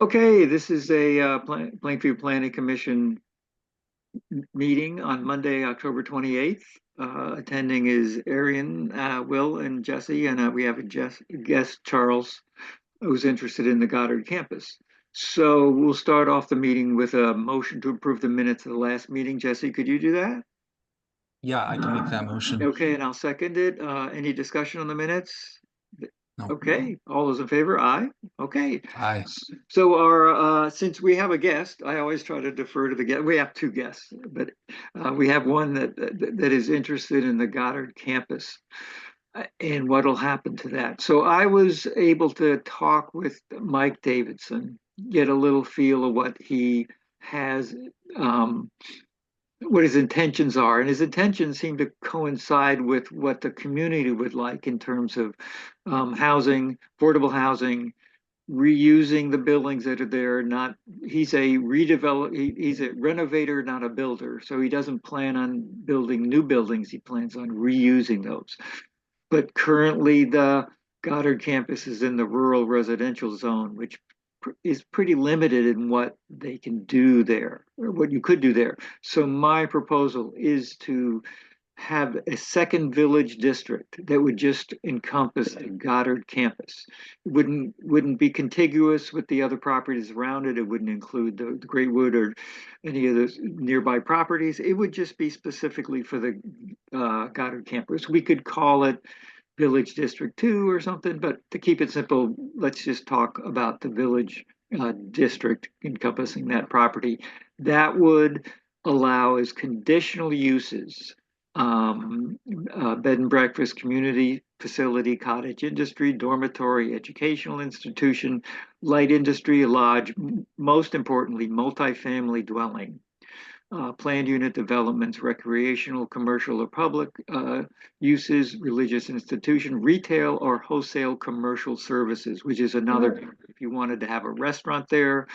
Okay, this is a Plainfield Planning Commission meeting on Monday, October 28th. Attending is Arian, Will, and Jesse, and we have a guest, Charles, who's interested in the Goddard campus. So we'll start off the meeting with a motion to approve the minutes of the last meeting. Jesse, could you do that? Yeah, I can make that motion. Okay, and I'll second it. Any discussion on the minutes? No, Okay, all those in favor? Aye. Okay. I, So our since we have a guest, I always try to defer to the guest. We have two guests, but we have one that is interested in the Goddard campus and what'll happen to that. So I was able to talk with Mike Davidson, get a little feel of what he has, what his intentions are, and his intentions seem to coincide with what the community would like in terms of housing, affordable housing, reusing the buildings that are there. Not He's a he's a renovator, not a builder. So he doesn't plan on building new buildings. He plans on reusing those. But currently the Goddard campus is in the rural residential zone, which is pretty limited in what they can do there, or what you could do there. So my proposal is to have a second village district that would just encompass the Goddard campus. It wouldn't be contiguous with the other properties around it. It wouldn't include the Greatwood or any of those nearby properties. It would just be specifically for the Goddard campus. We could call it Village District 2 or something, but to keep it simple, let's just talk about the village district encompassing that property. That would allow as conditional uses bed and breakfast, community facility, cottage industry, dormitory, educational institution, light industry, lodge, most importantly, multifamily dwelling, planned unit developments, recreational, commercial, or public uses, religious institution, retail or wholesale commercial services, which is another, if you wanted to have a restaurant there,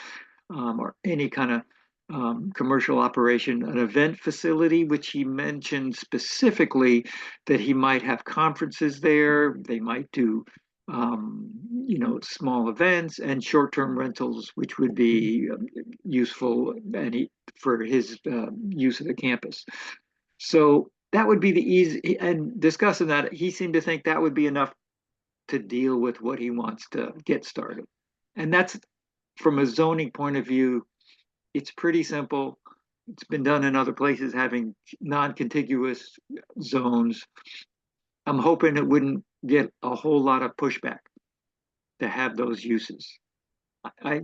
or any kind of commercial operation, an event facility, which he mentioned specifically that he might have conferences there. They might do, small events and short-term rentals, which would be useful for his use of the campus. So that would be the easy. And discussing that, he seemed to think that would be enough to deal with what he wants to get started. And that's from a zoning point of view, it's pretty simple. It's been done in other places having non-contiguous zones. I'm hoping it wouldn't get a whole lot of pushback to have those uses. I,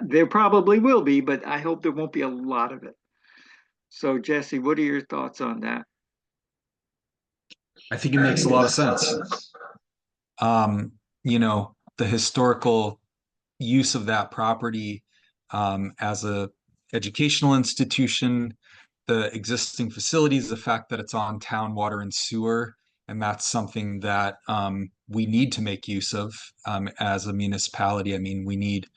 there probably will be, but I hope there won't be a lot of it. So Jesse, what are your thoughts on that? I think it makes a lot of sense. The historical use of that property as a educational institution, the existing facilities, the fact that it's on town water and sewer, and that's something that we need to make use of as a municipality. I mean, we need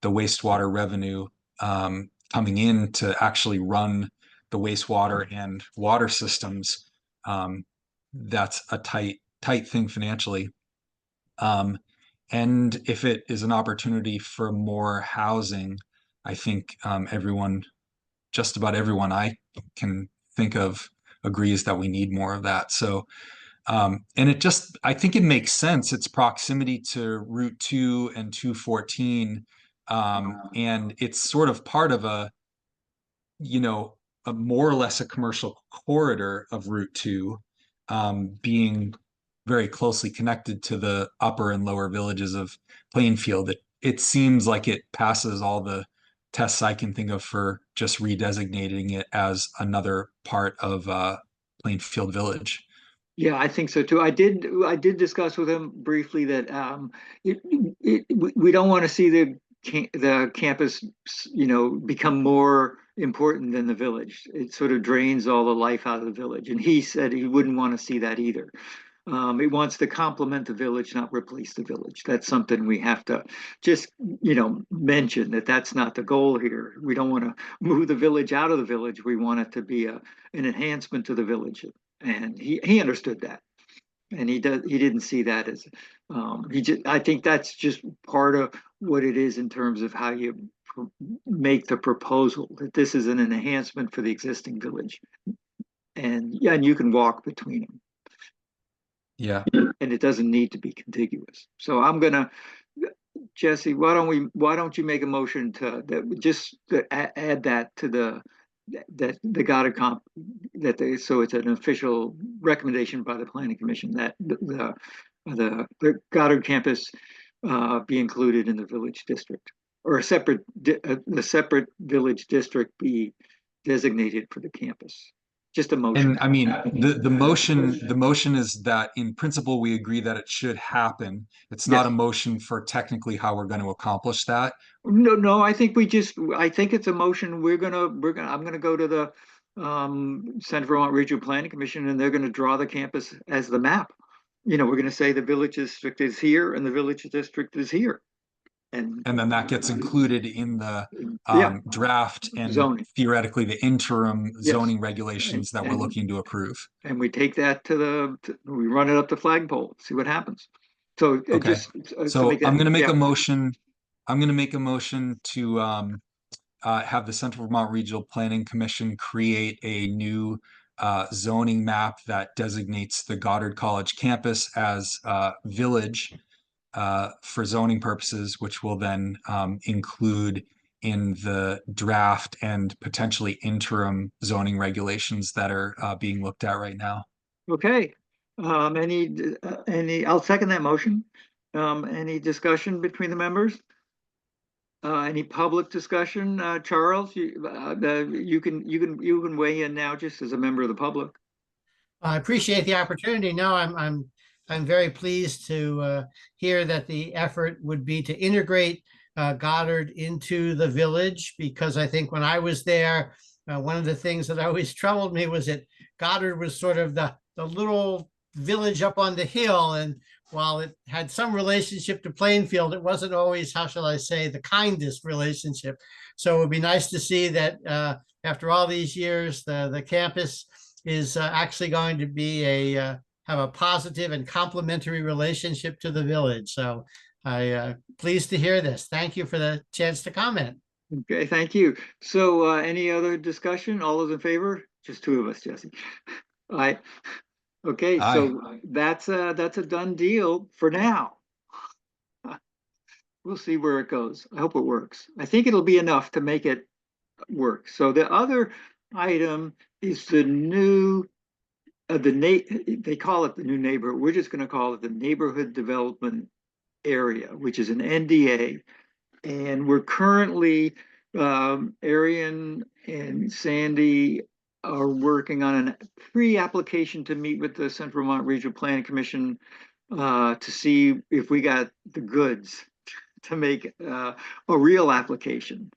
the wastewater revenue coming in to actually run the wastewater and water systems. That's a tight thing financially. Um, and if it is an opportunity for more housing, I think just about everyone I can think of agrees that we need more of that. So, and I think it makes sense. It's proximity to Route 2 and 214. And it's sort of part of you know, a more or less a commercial corridor of Route 2, being very closely connected to the upper and lower villages of Plainfield. It seems like it passes all the tests I can think of for just redesignating it as another part of Plainfield Village. Yeah, I think so too. I did discuss with him briefly that we don't want to see the campus, become more important than the village. It sort of drains all the life out of the village, and he said he wouldn't want to see that either. It wants to complement the village, not replace the village. That's something we have to just, mention that that's not the goal here. We don't want to move the village out of the village. We want it to be an enhancement to the village, and he understood that. And he didn't see that as, I think that's just part of what it is in terms of how you make the proposal, that this is an enhancement for the existing village. And yeah, and you can walk between them, Yeah. and it doesn't need to be contiguous. So I'm gonna, Jesse, why don't you make a motion to that, just to add that to that the Goddard comp, so it's an official recommendation by the planning commission that the Goddard campus be included in the village district, or a separate village district be designated for the campus. Just a motion. And I mean, the motion is that in principle, we agree that it should happen. It's not a Yes. motion for technically how we're going to accomplish that. No, no, I think it's a motion. I'm gonna go to the Central Vermont Regional Planning Commission, and they're gonna draw the campus as the map. We're gonna say the village district is here and the village district is here. And And then that gets included in the yeah, draft and zoning, theoretically the interim yes. zoning And, regulations that we're and, looking to approve. and we take that we run it up the flagpole, see what happens. So Okay. just to So make that, yeah, I'm going to make a motion to have the Central Vermont Regional Planning Commission create a new zoning map that designates the Goddard College campus as village for zoning purposes, which will then include in the draft and potentially interim zoning regulations that are being looked at right now. okay. I'll second that motion. Any discussion between the members? Any public discussion? Charles, you can weigh in now just as a member of the public. I appreciate the opportunity. No, I'm very pleased to hear that the effort would be to integrate Goddard into the village, because I think when I was there, one of the things that always troubled me was that Goddard was sort of the little village up on the hill, and while it had some relationship to Plainfield, it wasn't always, how shall I say, the kindest relationship. So it would be nice to see that after all these years, the campus is actually going to be have a positive and complementary relationship to the village. So I pleased to hear this. Thank you for the chance to comment. Okay, thank you. So, any other discussion? All those in favor? Just two of us, Jesse. Aye. Okay, Aye. so that's a done deal for now. We'll see where it goes. I hope it works. I think it'll be enough to make it work. So the other item is the new, they call it the new neighborhood. We're just going to call it the neighborhood development area, which is an NDA. And we're currently, Arian and Sandy are working on a pre-application to meet with the Central Vermont Regional Planning Commission to see if we got the goods to make a real application.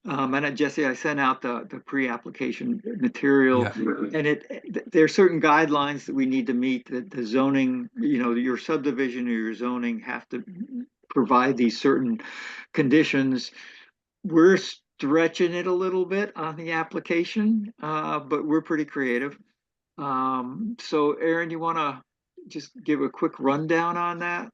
And Jesse, I sent out the pre-application material, Yeah. and there are certain guidelines that we need to meet. That the zoning, your subdivision or your zoning have to provide these certain conditions. We're stretching it a little bit on the application, but we're pretty creative. So, Aaron, you want to just give a quick rundown on that?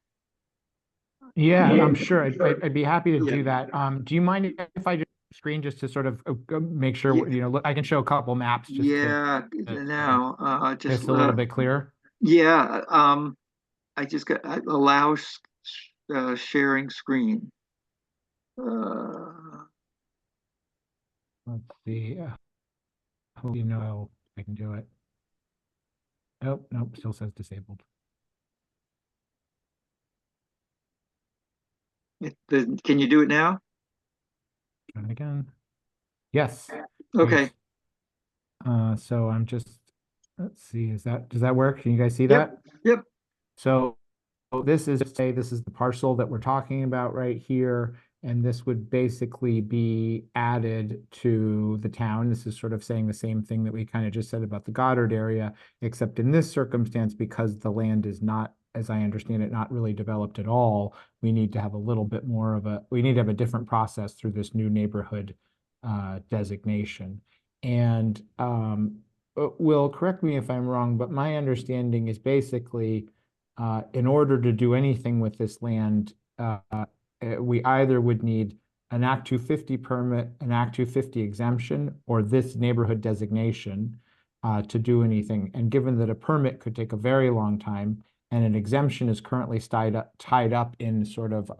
Yeah, I'm sure. I'd be happy to Yeah. do that. Do you mind if I just screen just to sort of make sure, Yeah. I can show a couple maps just to Yeah, now, just it's a little bit clearer. yeah, I just got allow sharing screen. Let's see. Hope you know I can do it. Oh, nope, still says disabled. Can you do it now? Try it again. Yes. Okay. Great. So I'm just, let's see, does that work? Can you guys see Yep. that? Yep. So this is the parcel that we're talking about right here, and this would basically be added to the town. This is sort of saying the same thing that we kind of just said about the Goddard area, except in this circumstance, because the land is not, as I understand it, not really developed at all, we need to have a little bit more of we need to have a different process through this new neighborhood designation. And Will, correct me if I'm wrong, but my understanding is basically in order to do anything with this land, we either would need an Act 250 permit, an Act 250 exemption, or this neighborhood designation to do anything. And given that a permit could take a very long time and an exemption is currently tied up in sort of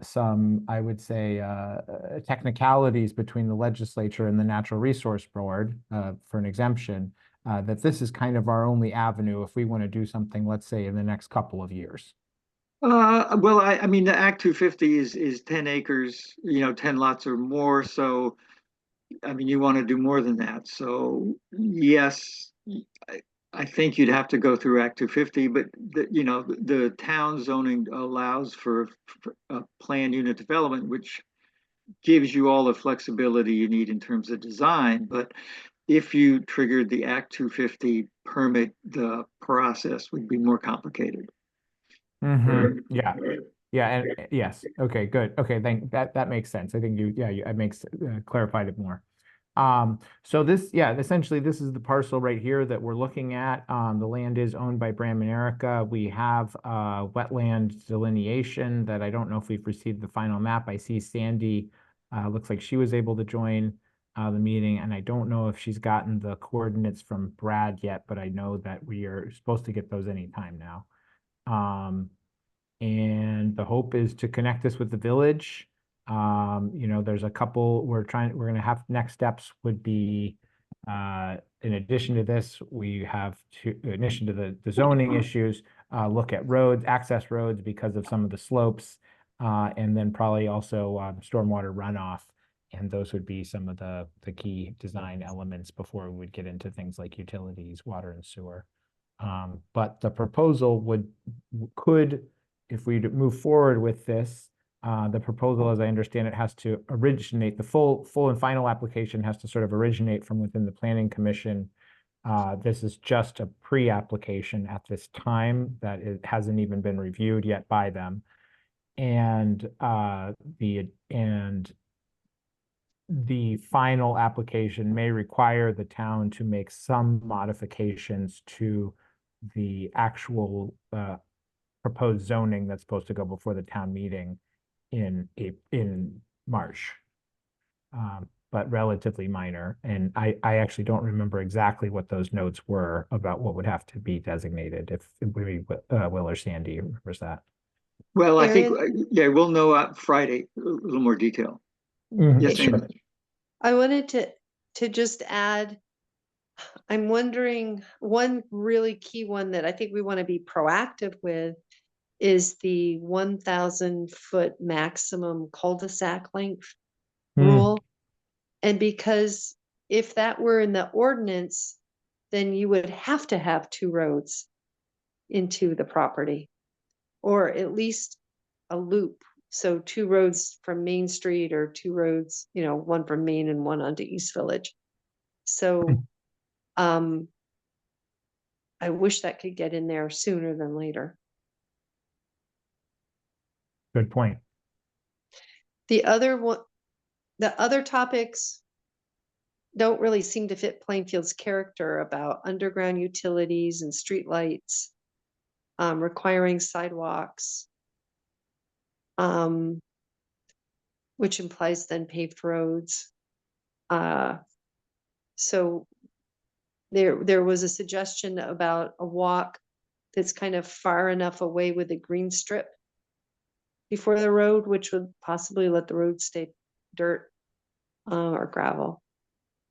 some, I would say, technicalities between the legislature and the Natural Resource Board for an exemption, that this is kind of our only avenue if we want to do something, let's say, in the next couple of years. Well, I mean, the Act 250 is 10 acres, 10 lots or more. So, I mean, you want to do more than that. So, yes, I think you'd have to go through Act 250, but the town zoning allows for a planned unit development, which gives you all the flexibility you need in terms of design. But if you triggered the Act 250 permit, the process would be more complicated. Yeah. Yeah, and yes. Okay, good. Okay, that makes sense. I think it makes clarified it more. So this, essentially this is the parcel right here that we're looking at. The land is owned by Bram and Erica. We have wetland delineation that I don't know if we've received the final map. I see Sandy, looks like she was able to join the meeting, and I don't know if she's gotten the coordinates from Brad yet, but I know that we are supposed to get those anytime now. And the hope is to connect this with the village. There's a couple, we're gonna have, next steps would be, in addition to this, we have to, in addition to the zoning issues, look at roads, access roads because of some of the slopes, and then probably also stormwater runoff. And those would be some of the key design elements before we would get into things like utilities, water and sewer. But the proposal could, if we move forward with this, the proposal, as I understand it, has to originate, the full and final application has to sort of originate from within the Planning Commission. This is just a pre-application at this time, that it hasn't even been reviewed yet by them. And the final application may require the town to make some modifications to the actual proposed zoning that's supposed to go before the town meeting in March. But relatively minor. And I actually don't remember exactly what those notes were about what would have to be designated, if Will or Sandy remembers that. Well, I think, Aaron? we'll know Friday, a little more detail. Yes, Sure. Amy. I wanted to just add, I'm wondering, one really key one that I think we want to be proactive with is the 1,000-foot maximum cul-de-sac length rule. And because if that were in the ordinance, then you would have to have 2 roads into the property, or at least a loop. So 2 roads from Main Street, or 2 roads, one from Main and one onto East Village. So I wish that could get in there sooner than later. Good point. The other topics don't really seem to fit Plainfield's character about underground utilities and streetlights, requiring sidewalks, which implies then paved roads. So there was a suggestion about a walk that's kind of far enough away with a green strip before the road, which would possibly let the road stay dirt or gravel.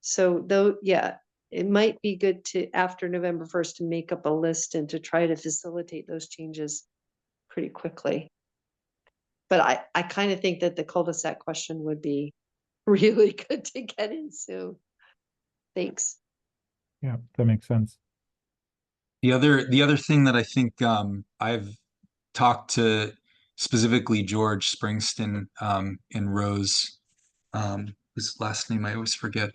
So though, yeah, it might be good to, after November 1st, to make up a list and to try to facilitate those changes pretty quickly. But I kind of think that the cul-de-sac question would be really good to get in soon. Thanks. Yeah, that makes sense. The other thing that I think I've talked to specifically George Springston and Rose, his last name I always forget,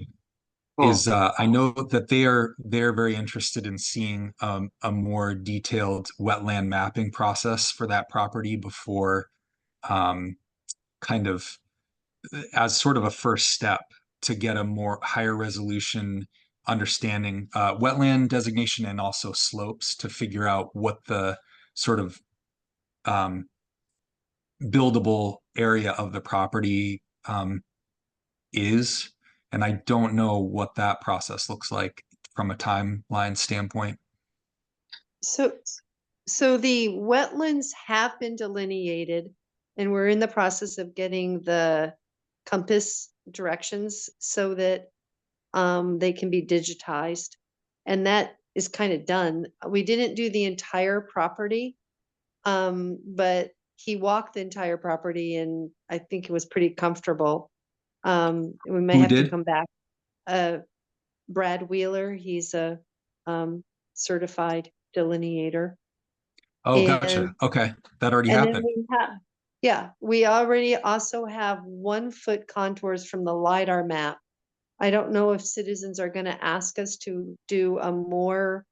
is I know that they're very interested in seeing a more detailed wetland mapping process for that property before, kind of as sort of a first step to get a more higher resolution understanding wetland designation and also slopes to figure out what the sort of buildable area of the property is. And I don't know what that process looks like from a timeline standpoint. So, so the wetlands have been delineated and we're in the process of getting the compass directions so that they can be digitized. And that is kind of done. We didn't do the entire property, but he walked the entire property and I think it was pretty comfortable. We may Who have to did? come back. Brad Wheeler, he's a certified delineator. Oh, And, gotcha. Okay. That already and then happened. we have, yeah, we already also have 1 foot contours from the LiDAR map. I don't know if citizens are gonna ask us to do a more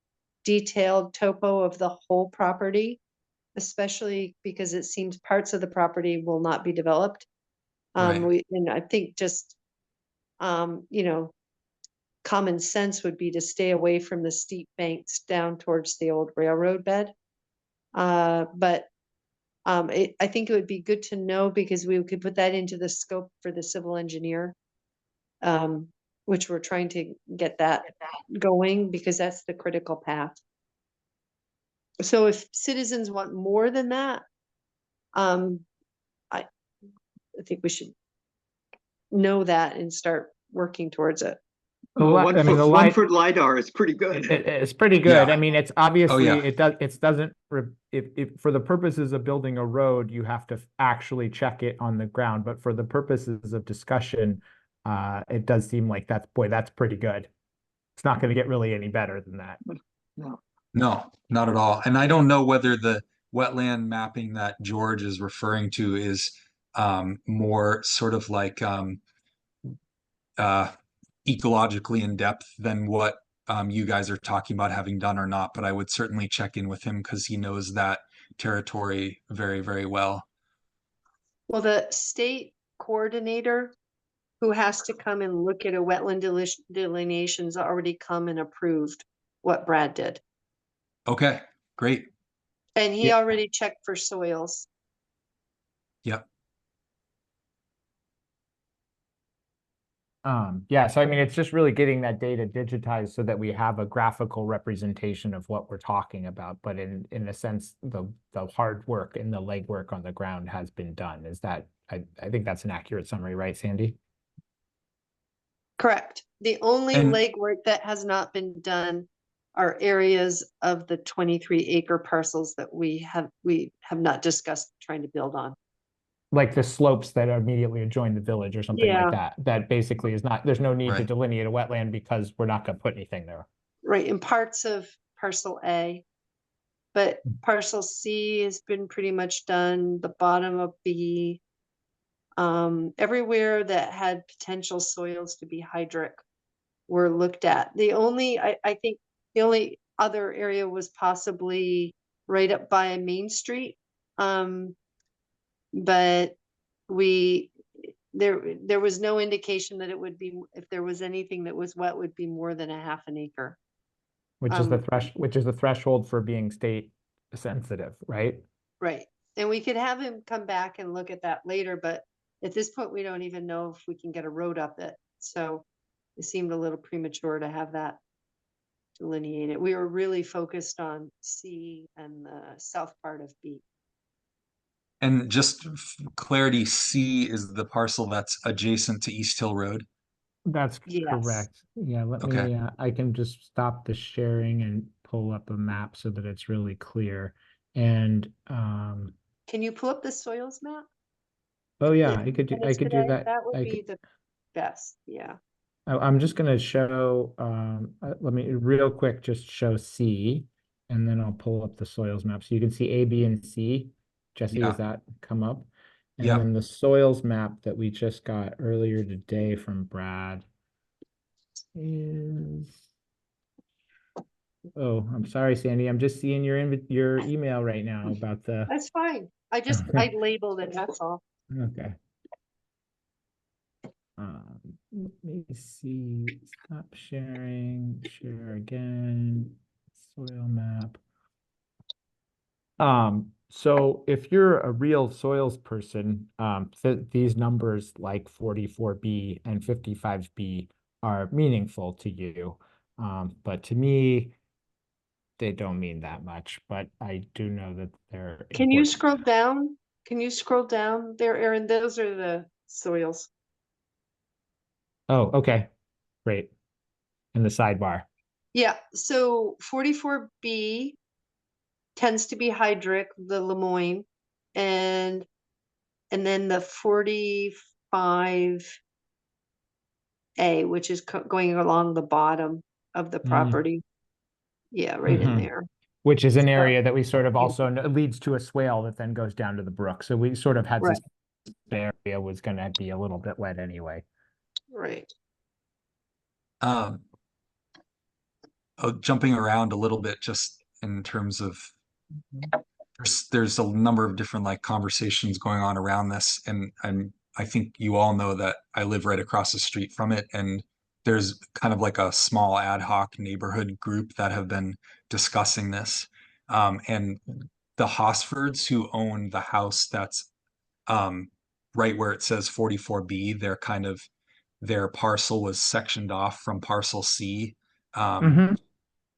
detailed topo of the whole property, especially because it seems parts of the property will not be developed. Right. And I think just, you know, common sense would be to stay away from the steep banks down towards the old railroad bed. But I think it would be good to know because we could put that into the scope for the civil engineer, which we're trying to get that going because that's the critical path. So if citizens want more than that, I think we should know that and start working towards it. Well, I mean, the 1 foot LiDAR is pretty good. It's pretty good. Yeah. I mean, it's Oh, obviously, yeah. it doesn't, if for the purposes of building a road, you have to actually check it on the ground, but for the purposes of discussion, it does seem like that's pretty good. It's not going to get really any better than that. No. No, not at all. And I don't know whether the wetland mapping that George is referring to is more sort of like ecologically in depth than what you guys are talking about having done or not. But I would certainly check in with him because he knows that territory very, very well. Well, the state coordinator who has to come and look at a wetland delineation's already come and approved what Brad did. Okay, great. And he Yeah. already checked for soils. Yep. Yeah, so I mean, it's just really getting that data digitized so that we have a graphical representation of what we're talking about. But in a sense, the hard work and the legwork on the ground has been done. Is that, I think that's an accurate summary, right, Sandy? Correct. The only And- legwork that has not been done are areas of the 23-acre parcels that we have not discussed trying to build on. Like the slopes that immediately adjoin the village or something Yeah. like that. That basically is not, there's no need to Right. delineate a wetland because we're not gonna put anything there. Right, in parts of parcel A. But parcel C has been pretty much done, the bottom of B. Everywhere that had potential soils to be hydric were looked at. The only, I think, the only other area was possibly right up by Main Street. But there was no indication that it would be, if there was anything that was wet, would be more than a half an acre. Which is the threshold for being state sensitive, right? Right, and we could have him come back and look at that later, but at this point, we don't even know if we can get a road up it. So it seemed a little premature to have that delineated. We were really focused on C and the south part of B. And just clarity, C is the parcel that's adjacent to East Hill Road. That's Yes. correct. Yeah, let Okay. me, I can just stop the sharing and pull up a map so that it's really clear. And, Can you pull up the soils map? oh yeah, If I could do, you I did could do today, that. That would I be could, the best, yeah. I'm just gonna show, let me real quick, just show C. And then I'll pull up the soils map. So you can see A, B, and C. Jesse, Yeah. does that come up? And Yeah. then the soils map that we just got earlier today from Brad is, oh, I'm sorry, Sandy. I'm just seeing your email right now about the, That's fine. I labeled it, that's all. okay. Um, Let me see, stop sharing, share again, soil map. So if you're a real soils person, these numbers like 44B and 55B are meaningful to you. But to me, they don't mean that much, but I do know that they're Can you important. scroll down? Can you scroll down there, Aaron? Those are the soils. Oh, okay, great. In the sidebar. Yeah, so 44B tends to be hydric, the Lemoyne, and then the 45A, which is going along the bottom of the property. Yeah, right in Mhm. there. Which is an So, area that we sort of also know leads to a swale that then goes down to the brook. So we sort of had right, this area was going to be a little bit wet anyway. right. Um, jumping around a little bit just in terms of there's a number of different like conversations going on around this, and I think you all know that I live right across the street from it, and there's kind of like a small ad hoc neighborhood group that have been discussing this. And the Hosfords who own the house that's right where it says 44B, their parcel was sectioned off from parcel C. Um, Mhm.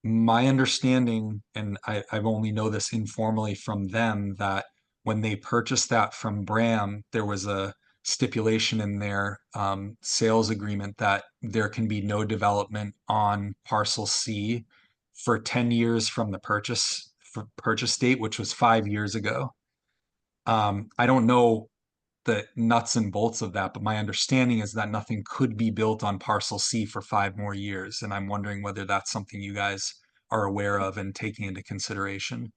my understanding, and I've only know this informally from them, that when they purchased that from Bram, there was a stipulation in their sales agreement that there can be no development on parcel C for 10 years from the purchase date, which was 5 years ago. I don't know the nuts and bolts of that, but my understanding is that nothing could be built on parcel C for 5 more years. And I'm wondering whether that's something you guys are aware of and taking into consideration.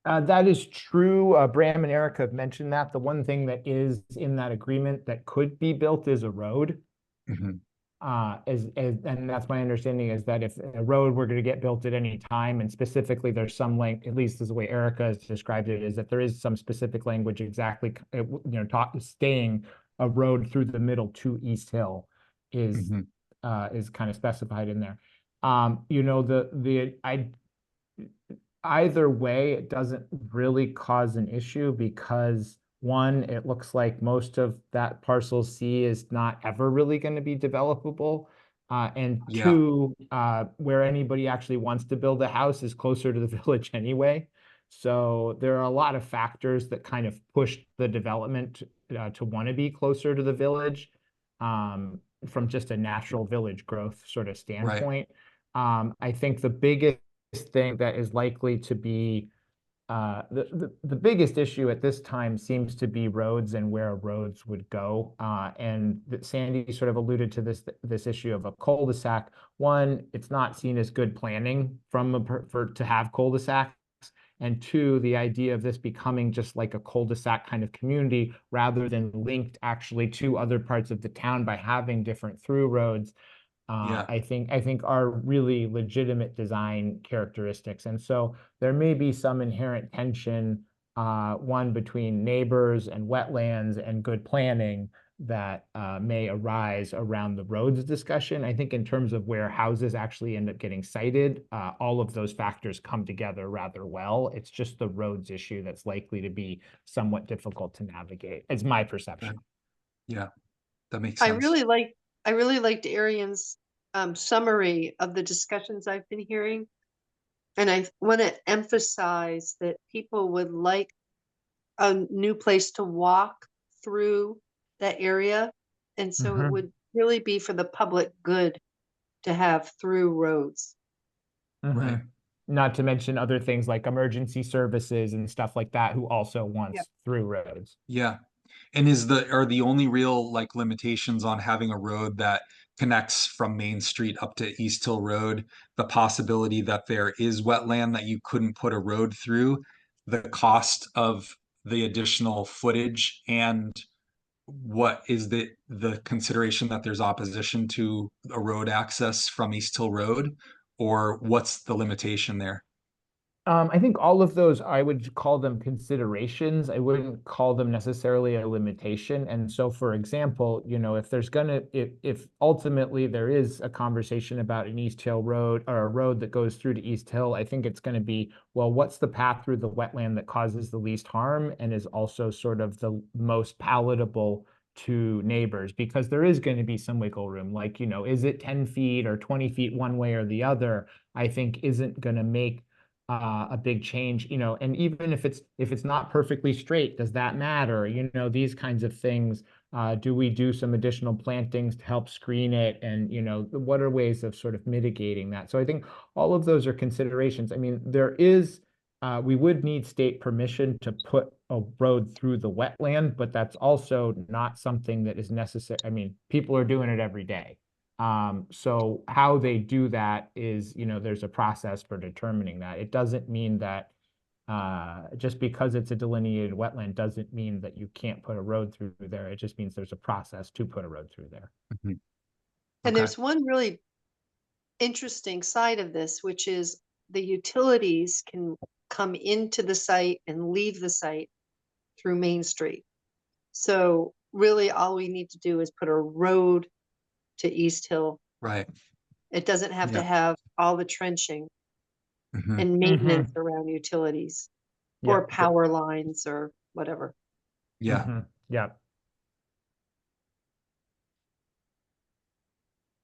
That is true. Bram and Eric have mentioned that. The one thing that is in that agreement that could be built is a road. Mhm. And that's my understanding is that if a road were going to get built at any time, and specifically there's some length, at least as the way Erica has described it, is that there is some specific language exactly, staying a road through the middle to East Hill Mhm. is kind of specified in there. Either way, it doesn't really cause an issue because one, it looks like most of that parcel C is not ever really going to be developable. And Yeah, two, where anybody actually wants to build a house is closer to the village anyway. So there are a lot of factors that kind of push the development to want to be closer to the village from just a natural village growth sort of right. standpoint. I think the biggest thing that is likely to be the biggest issue at this time seems to be roads and where roads would go. And Sandy sort of alluded to this issue of a cul-de-sac. One, it's not seen as good planning to have cul-de-sacs. And two, the idea of this becoming just like a cul-de-sac kind of community rather than linked actually to other parts of the town by having different through roads Yeah, I think are really legitimate design characteristics. And so there may be some inherent tension, one between neighbors and wetlands and good planning that may arise around the roads discussion. I think in terms of where houses actually end up getting sited, all of those factors come together rather well. It's just the roads issue that's likely to be somewhat difficult to navigate. It's my perception. yeah, that makes I sense. really like I really liked Arian's summary of the discussions I've been hearing. And I want to emphasize that people would like a new place to walk through that area. And so it Mhm. would really be for the public good to have through roads. Right. Mhm. Not to mention other things like emergency services and stuff like that who also Yeah. wants through roads. Yeah. And are the only real like limitations on having a road that connects from Main Street up to East Hill Road, the possibility that there is wetland that you couldn't put a road through, the cost of the additional footage, and what is the consideration that there's opposition to a road access from East Hill Road, or what's the limitation there? I think all of those, I would call them considerations. I wouldn't call them necessarily a limitation. And so, for example, if there's if ultimately there is a conversation about an East Hill road or a road that goes through to East Hill, I think it's going to be, well, what's the path through the wetland that causes the least harm and is also sort of the most palatable to neighbors? Because there is going to be some wiggle room. Like, is it 10 feet or 20 feet one way or the other? I think isn't going to make a big change, and even if it's not perfectly straight, does that matter? These kinds of things. Do we do some additional plantings to help screen it? And, what are ways of sort of mitigating that? So I think all of those are considerations. I mean, we would need state permission to put a road through the wetland, but that's also not something that is necessary. I mean, people are doing it every day. So how they do that is, there's a process for determining that. It doesn't mean that just because it's a delineated wetland doesn't mean that you can't put a road through there. It just means there's a process to put a road through there. Mhm. And Okay. there's one really interesting side of this, which is the utilities can come into the site and leave the site through Main Street. So really all we need to do is put a road to East Hill. Right. It doesn't have to Yeah. have all the trenching Mhm. and maintenance around utilities or Yeah. power lines or whatever. Yeah. Mhm. Yeah.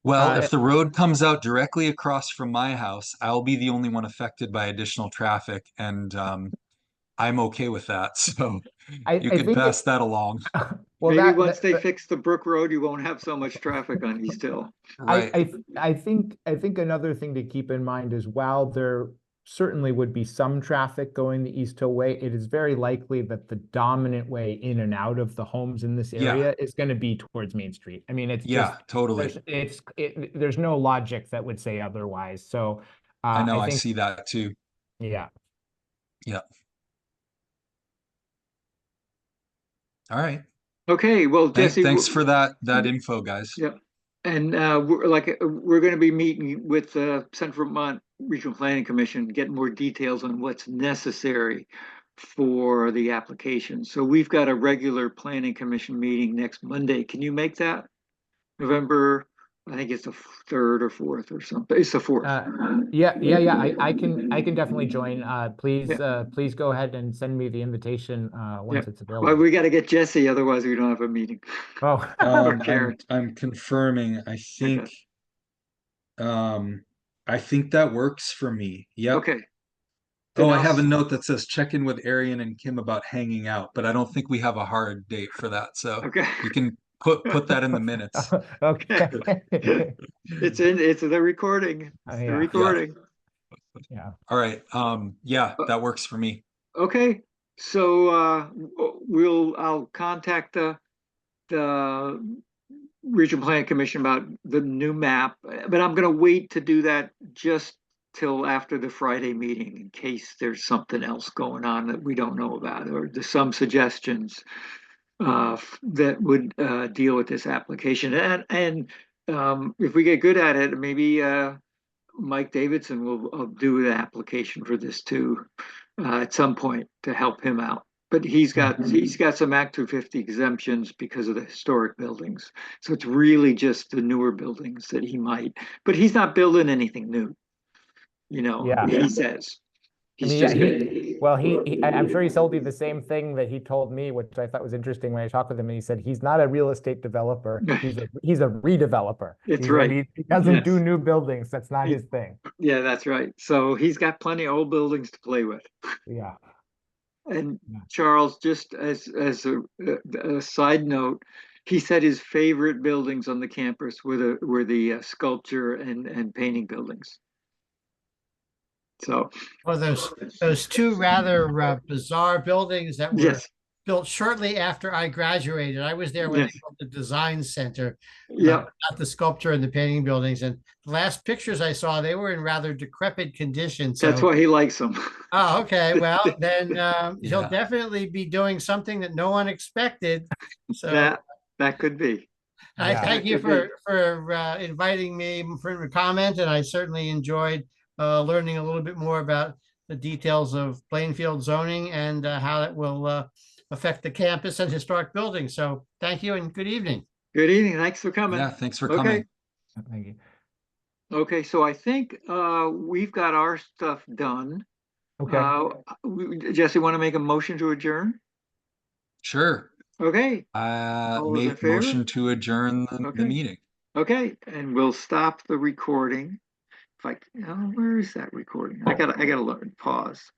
Well, Uh, if the road comes out directly across from my house, I'll be the only one affected by additional traffic, and I'm okay with that. So you I could think pass that along. well, Maybe that, once they that fix the Brook Road, you won't have so much traffic on East Hill. Right. I think another thing to keep in mind is while there certainly would be some traffic going the East Hill way, it is very likely that the dominant way in and out of the homes in this Yeah. area is going to be towards Main Street. I mean, it's Yeah, just totally. there's no logic that would say otherwise. So I know, I I think see that too. yeah. Yeah. All right. Okay, well, Jesse, Thanks for that info, guys. yeah. And we're going to be meeting with the Central Vermont Regional Planning Commission, getting more details on what's necessary for the application. So we've got a regular planning commission meeting next Monday. Can you make that? November, I think it's the 3rd or 4th or something. It's the 4th. Yeah. I can definitely join. Please, Yeah, please go ahead and send me the invitation yeah. once it's Well, available. we got to get Jesse, otherwise we don't have a meeting. Oh, Or I'm Karen. I'm confirming. Okay. I think that works for me. Yep. Okay. Oh, Then I I'll, have a note that says check in with Arian and Kim about hanging out, but I don't think we have a hard date for that. So okay. you can put that in the minutes. okay. It's the recording. It's the Yeah, Yeah. recording. yeah. All right. Yeah, Uh, that works for me. Okay, so I'll contact the Regional Planning Commission about the new map, but I'm gonna wait to do that just till after the Friday meeting in case there's something else going on that we don't know about, or there's some suggestions that would deal with this application. And if we get good at it, maybe Mike Davidson will do the application for this too at some point to help him out. But he's got some Act 250 exemptions because of the historic buildings. So it's really just the newer buildings that he might, but he's not building anything new, Yeah. he says. I He's mean, yeah, just well, I'm sure he told you the same thing that he told me, which I thought was interesting when I talked with him. And he said he's not a real estate developer. He's a redeveloper. it's right. He doesn't do Yes. new buildings. That's not He- his thing. Yeah, that's right. So he's got plenty of old buildings to play with. Yeah. And Yeah. Charles, just as a side note, he said his favorite buildings on the campus were the sculpture and painting buildings. So Well, those two rather bizarre buildings that were yes, built shortly after I graduated. I was there when yes, they built the design center, yeah, not the sculpture and the painting buildings. And the last pictures I saw, they were in rather decrepit condition. that's So, why he likes them. oh, okay. Well, then he'll Yeah. definitely be doing something that no one expected. So That could be. I Yeah. thank you Could be. for inviting me for a comment, and I certainly enjoyed learning a little bit more about the details of Plainfield zoning and how it will affect the campus and historic buildings. So thank you and good evening. Good evening. Thanks for coming. Yeah, thanks for Okay. coming. Thank you. Okay, so I think we've got our stuff done. Okay. Jesse, want to make a motion to adjourn? Sure. Okay, All those in Make favor? motion to adjourn the Okay. meeting. okay, and we'll stop the recording. If I, oh, where is that recording? I gotta learn, pause.